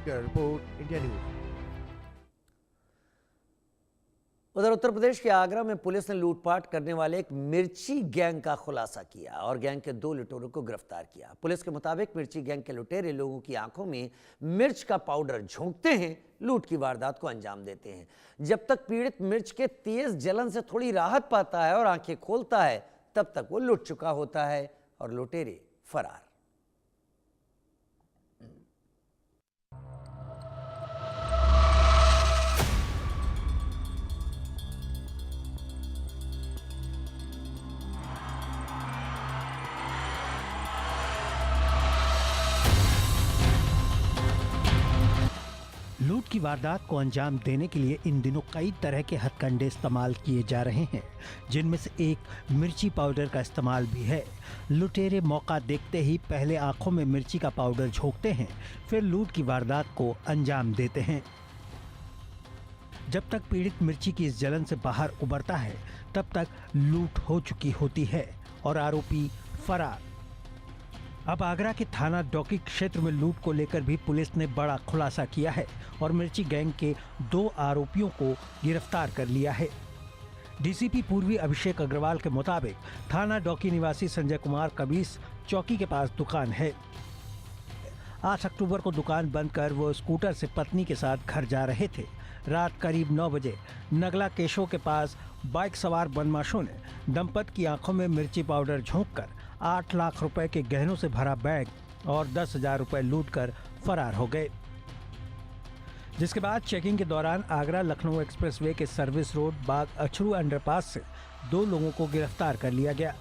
Bureau report, India news. उधर उत्तर प्रदेश के आगरा में पुलिस ने लूटपाट करने वाले एक मिर्ची गैंग का खुलासा किया और गैंग के 2 लुटेरों को गिरफ्तार किया। पुलिस के मुताबिक मिर्ची गैंग के लुटेरे लोगों की आंखों में मिर्च का पाउडर झोंकते हैं, लूट की वारदात को अंजाम देते हैं। जब तक पीड़ित मिर्च के तेज जलन से थोड़ी राहत पाता है और आंखें खोलता है, तब तक वो लुट चुका होता है और लुटेरे फरार। लूट की वारदात को अंजाम देने के लिए इन दिनों कई तरह के हथकंडे इस्तेमाल किए जा रहे हैं, जिनमें से एक मिर्ची पाउडर का इस्तेमाल भी है। लुटेरे मौका देखते ही पहले आंखों में मिर्ची का पाउडर झोंकते हैं, फिर लूट की वारदात को अंजाम देते हैं। जब तक पीड़ित मिर्ची की इस जलन से बाहर उबरता है, तब तक लूट हो चुकी होती है और आरोपी फरार। अब आगरा के थाना डौकी क्षेत्र में लूट को लेकर भी पुलिस ने बड़ा खुलासा किया है और मिर्ची गैंग के 2 आरोपियों को गिरफ्तार कर लिया है। डीसीपी पूर्वी अभिषेक अग्रवाल के मुताबिक थाना डौकी निवासी संजय कुमार कबीस चौकी के पास दुकान है। 8 अक्टूबर को दुकान बंद कर वो स्कूटर से पत्नी के साथ घर जा रहे थे। रात करीब 9 बजे नगला केशो के पास बाइक सवार बदमाशों ने दंपति की आंखों में मिर्ची पाउडर झोंककर 8 लाख रुपए के गहनों से भरा बैग और 10,000 रुपए लूटकर फरार हो गए। जिसके बाद चेकिंग के दौरान आगरा लखनऊ एक्सप्रेसवे के सर्विस रोड बाग अछरू अंडरपास से 2 लोगों को गिरफ्तार कर लिया गया।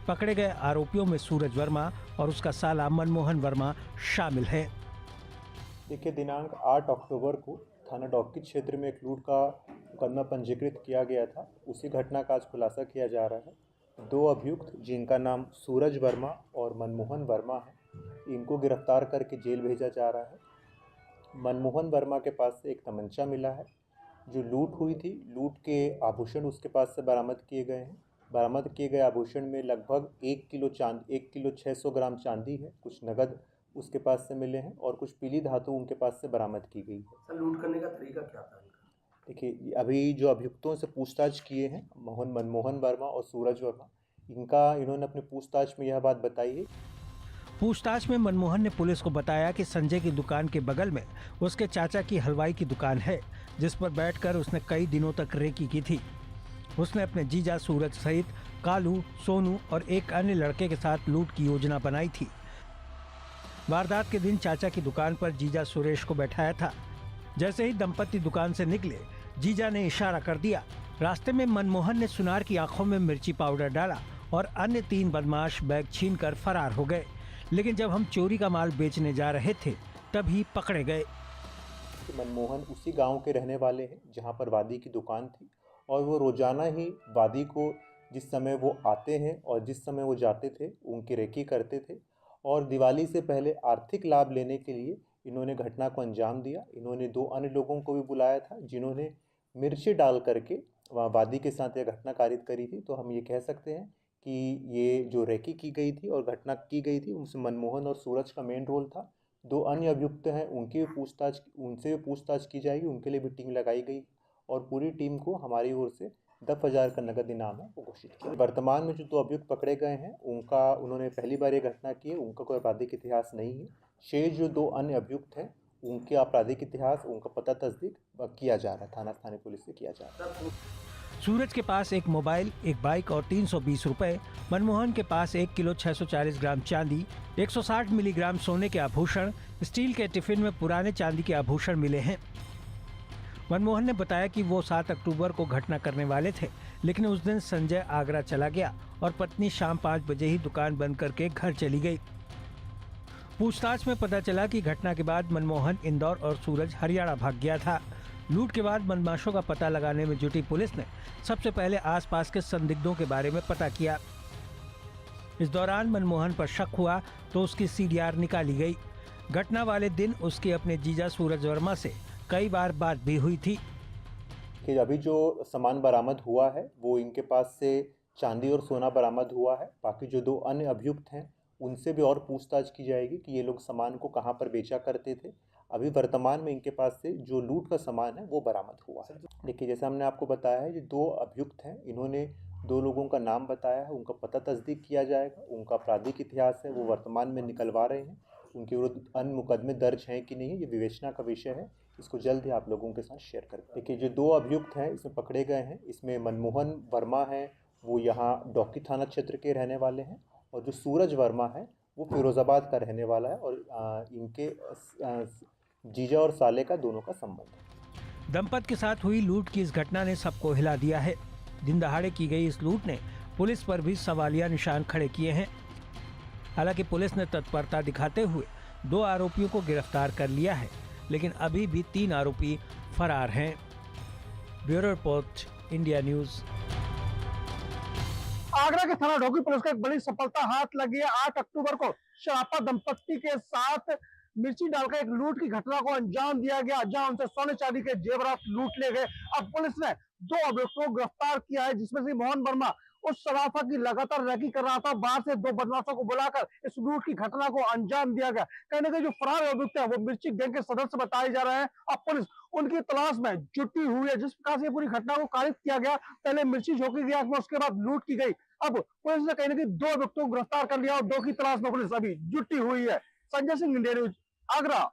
पकड़े गए आरोपियों में सूरज वर्मा और उसका साला मनमोहन वर्मा शामिल है। देखिए, दिनांक 8 अक्टूबर को थाना डौकी क्षेत्र में एक लूट का मुकदमा पंजीकृत किया गया था। उसी घटना का आज खुलासा किया जा रहा है। 2 अभियुक्त जिनका नाम सूरज वर्मा और मनमोहन वर्मा है, इनको गिरफ्तार करके जेल भेजा जा रहा है। मनमोहन वर्मा के पास से एक तमंचा मिला है। जो लूट हुई थी, लूट के आभूषण उसके पास से बरामद किए गए हैं। बरामद किए गए आभूषण में लगभग 1 किलो 600 ग्राम चांदी है। कुछ नगद उसके पास से मिले हैं और कुछ पीली धातु उनके पास से बरामद की गई है। सर, लूट करने का तरीका क्या था इनका? देखिए, अभी जो अभियुक्तों से पूछताछ किए हैं, मनमोहन वर्मा और सूरज वर्मा, इन्होंने अपनी पूछताछ में यह बात बताई है। पूछताछ में मनमोहन ने पुलिस को बताया कि संजय की दुकान के बगल में उसके चाचा की हलवाई की दुकान है, जिस पर बैठकर उसने कई दिनों तक रेकी की थी। उसने अपने जीजा सूरज सहित कालू, सोनू और एक अन्य लड़के के साथ लूट की योजना बनाई थी। वारदात के दिन चाचा की दुकान पर जीजा सुरेश को बैठाया था। जैसे ही दंपति दुकान से निकले, जीजा ने इशारा कर दिया। रास्ते में मनमोहन ने सुनार की आंखों में मिर्ची पाउडर डाला और अन्य 3 बदमाश बैग छीनकर फरार हो गए। लेकिन जब हम चोरी का माल बेचने जा रहे थे, तभी पकड़े गए। मनमोहन उसी गांव के रहने वाले हैं जहां पर वादी की दुकान थी और वो रोजाना ही वादी को जिस समय वो आते हैं और जिस समय वो जाते थे, उनकी रेकी करते थे। और दिवाली से पहले आर्थिक लाभ लेने के लिए इन्होंने घटना को अंजाम दिया। इन्होंने 2 अन्य लोगों को भी बुलाया था, जिन्होंने मिर्ची डाल करके वहाँ वादी के साथ यह घटना कारित करी थी। तो हम ये कह सकते हैं कि ये जो रेकी की गई थी और घटना की गई थी, उसमें मनमोहन और सूरज का मेन रोल था। 2 अन्य अभियुक्त हैं, उनसे भी पूछताछ की जाएगी। उनके लिए भी टीम लगाई गई और पूरी टीम को हमारी ओर से 10,000 का नगद इनाम है वो घोषित किया। वर्तमान में जो 2 अभियुक्त पकड़े गए हैं, उन्होंने पहली बार ये घटना की है। उनका कोई आपराधिक इतिहास नहीं है। शेष जो 2 अन्य अभियुक्त हैं, उनके आपराधिक इतिहास, उनका पता तस्दीक किया जा रहा है, स्थानीय पुलिस से किया जा रहा है। सूरज के पास एक मोबाइल, एक बाइक और 320 रुपए। मनमोहन के पास 1 किलो 640 ग्राम चांदी, 160 मिलीग्राम सोने के आभूषण, स्टील के टिफिन में पुराने चांदी के आभूषण मिले हैं। मनमोहन ने बताया कि वो 7 अक्टूबर को घटना करने वाले थे, लेकिन उस दिन संजय आगरा चला गया और पत्नी शाम 5 बजे ही दुकान बंद करके घर चली गई। पूछताछ में पता चला कि घटना के बाद मनमोहन इंदौर और सूरज हरियाणा भाग गया था। लूट के बाद बदमाशों का पता लगाने में जुटी पुलिस ने सबसे पहले आसपास के संदिग्धों के बारे में पता किया। इस दौरान मनमोहन पर शक हुआ तो उसकी सीडीआर निकाली गई। घटना वाले दिन उसके अपने जीजा सूरज वर्मा से कई बार बात भी हुई थी। कि अभी जो सामान बरामद हुआ है, वो इनके पास से चांदी और सोना बरामद हुआ है। बाकी जो 2 अन्य अभियुक्त हैं, उनसे भी और पूछताछ की जाएगी कि ये लोग सामान को कहाँ पर बेचा करते थे। अभी वर्तमान में इनके पास से जो लूट का सामान है वो बरामद हुआ है। देखिए, जैसे हमने आपको बताया है, ये 2 अभियुक्त हैं। इन्होंने 2 लोगों का नाम बताया है, उनका पता तस्दीक किया जाएगा। उनका आपराधिक इतिहास है वो वर्तमान में निकलवा रहे हैं। उनके विरुद्ध अन्य मुकदमे दर्ज हैं कि नहीं है, ये विवेचना का विषय है। इसको जल्द ही आप लोगों के साथ शेयर करें। देखिए, जो 2 अभियुक्त हैं इसमें पकड़े गए हैं, इसमें मनमोहन वर्मा हैं, वो यहाँ डौकी थाना क्षेत्र के रहने वाले हैं, और जो सूरज वर्मा है वो फिरोज़ाबाद का रहने वाला है, और इनके जीजा और साले का दोनों का संबंध है। दंपत के साथ हुई लूट की इस घटना ने सबको हिला दिया है। दिन दहाड़े की गई इस लूट ने पुलिस पर भी सवालिया निशान खड़े किए हैं। हालांकि पुलिस ने तत्परता दिखाते हुए 2 आरोपियों को गिरफ्तार कर लिया है, लेकिन अभी भी 3 आरोपी फरार हैं। Bureau report, India news. Agra के थाना ढोकी पुलिस को एक बड़ी सफलता हाथ लगी है। 8 अक्टूबर को शराफा दंपत्ति के साथ मिर्ची डालकर एक लूट की घटना को अंजाम दिया गया, जहां उनसे सोने चांदी के जेवरात लूट ले गए। अब पुलिस ने 2 अभियुक्तों को गिरफ्तार किया है, जिसमें से मोहन वर्मा उस शराफा की लगातार रैकी कर रहा था। बाहर से 2 बदमाशों को बुलाकर इस लूट की घटना को अंजाम दिया गया। कहीं ना कहीं जो फरार अभियुक्त है वो मिर्ची गैंग के सदस्य बताए जा रहे हैं। अब पुलिस उनकी तलाश में जुटी हुई है। जिस प्रकार से पूरी घटना को कारित किया गया, पहले मिर्ची झोंकी गया, उसके बाद लूट की गई। अब पुलिस ने कहीं ना कहीं 2 अभियुक्तों को गिरफ्तार कर लिया और 2 की तलाश में पुलिस अभी जुटी हुई है। Sanjay Singh, India news, Agra.